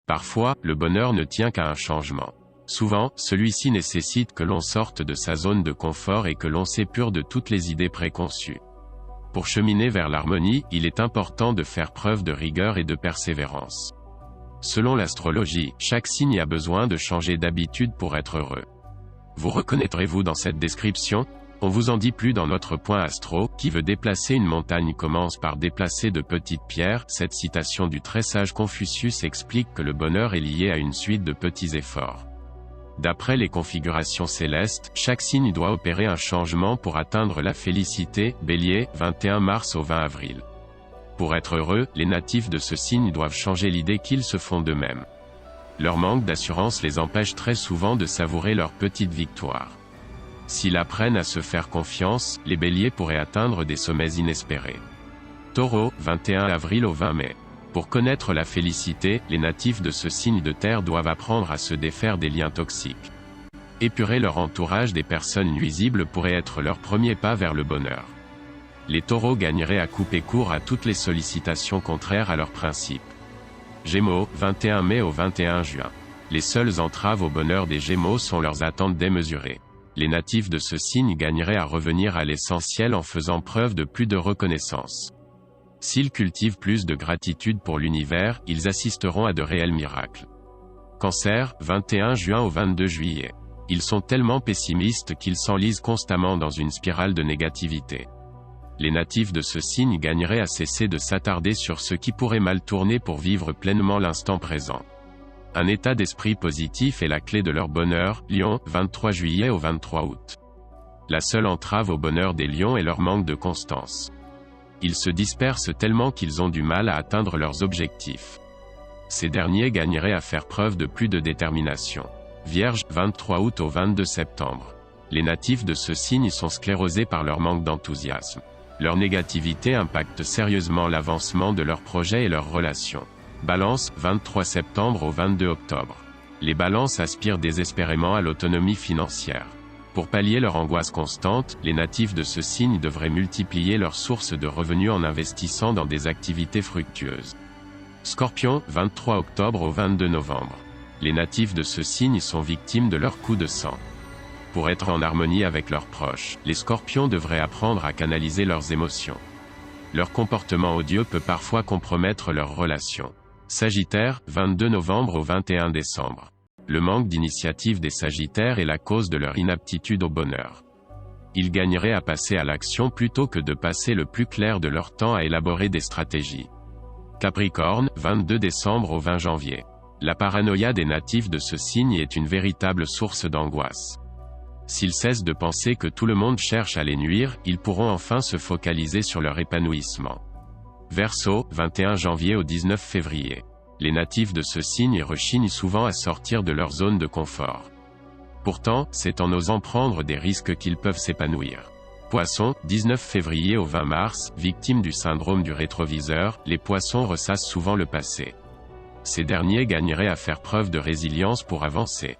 Parfois, le bonheur ne tient qu'à un changement. Souvent, celui-ci nécessite que l'on sorte de sa zone de confort et que l'on s'épure de toutes les idées préconçues. Pour cheminer vers l'harmonie, il est important de faire preuve de rigueur et de persévérance. Selon l'astrologie, chaque signe a besoin de changer d'habitude pour être heureux. Vous reconnaîtrez-vous dans cette description? On vous en dit plus dans notre point astro, qui veut déplacer une montagne commence par déplacer de petites pierres. Cette citation du très sage Confucius explique que le bonheur est lié à une suite de petits efforts. D'après les configurations célestes, chaque signe doit opérer un changement pour atteindre la félicité. Bélier, 21 mars au 20 avril. Pour être heureux, les natifs de ce signe doivent changer l'idée qu'ils se font d'eux-mêmes. Leur manque d'assurance les empêche très souvent de savourer leurs petites victoires. S'ils apprennent à se faire confiance, les béliers pourraient atteindre des sommets inespérés. Taureau, 21 avril au 20 mai. Pour connaître la félicité, les natifs de ce signe de terre doivent apprendre à se défaire des liens toxiques. Épurer leur entourage des personnes nuisibles pourrait être leur premier pas vers le bonheur. Les taureaux gagneraient à couper court à toutes les sollicitations contraires à leurs principes. Gémeaux, 21 mai au 21 juin. Les seules entraves au bonheur des Gémeaux sont leurs attentes démesurées. Les natifs de ce signe gagneraient à revenir à l'essentiel en faisant preuve de plus de reconnaissance. S'ils cultivent plus de gratitude pour l'univers, ils assisteront à de réels miracles. Cancer, 21 juin au 22 juillet. Ils sont tellement pessimistes qu'ils s'enlisent constamment dans une spirale de négativité. Les natifs de ce signe gagneraient à cesser de s'attarder sur ce qui pourrait mal tourner pour vivre pleinement l'instant présent. Un état d'esprit positif est la clé de leur bonheur. Lion, 23 juillet au 23 août. La seule entrave au bonheur des lions est leur manque de constance. Ils se dispersent tellement qu'ils ont du mal à atteindre leurs objectifs. Ces derniers gagneraient à faire preuve de plus de détermination. Vierge, 23 août au 22 septembre. Les natifs de ce signe sont sclérosés par leur manque d'enthousiasme. Leur négativité impacte sérieusement l'avancement de leurs projets et leurs relations. Balance, 23 septembre au 22 octobre. Les balances aspirent désespérément à l'autonomie financière. Pour pallier leur angoisse constante, les natifs de ce signe devraient multiplier leurs sources de revenus en investissant dans des activités fructueuses. Scorpion, 23 octobre au 22 novembre. Les natifs de ce signe sont victimes de leur coup de sang. Pour être en harmonie avec leurs proches, les scorpions devraient apprendre à canaliser leurs émotions. Leur comportement odieux peut parfois compromettre leurs relations. Sagittaire, 22 novembre au 21 décembre. Le manque d'initiative des Sagittaires est la cause de leur inaptitude au bonheur. Ils gagneraient à passer à l'action plutôt que de passer le plus clair de leur temps à élaborer des stratégies. Capricorne, 22 décembre au 20 janvier. La paranoïa des natifs de ce signe est une véritable source d'angoisse. S'ils cessent de penser que tout le monde cherche à les nuire, ils pourront enfin se focaliser sur leur épanouissement. Verseau, 21 janvier au 19 février. Les natifs de ce signe rechignent souvent à sortir de leur zone de confort. Pourtant, c'est en osant prendre des risques qu'ils peuvent s'épanouir. Poissons, 19 février au 20 mars, victimes du syndrome du rétroviseur, les poissons ressassent souvent le passé. Ces derniers gagneraient à faire preuve de résilience pour avancer.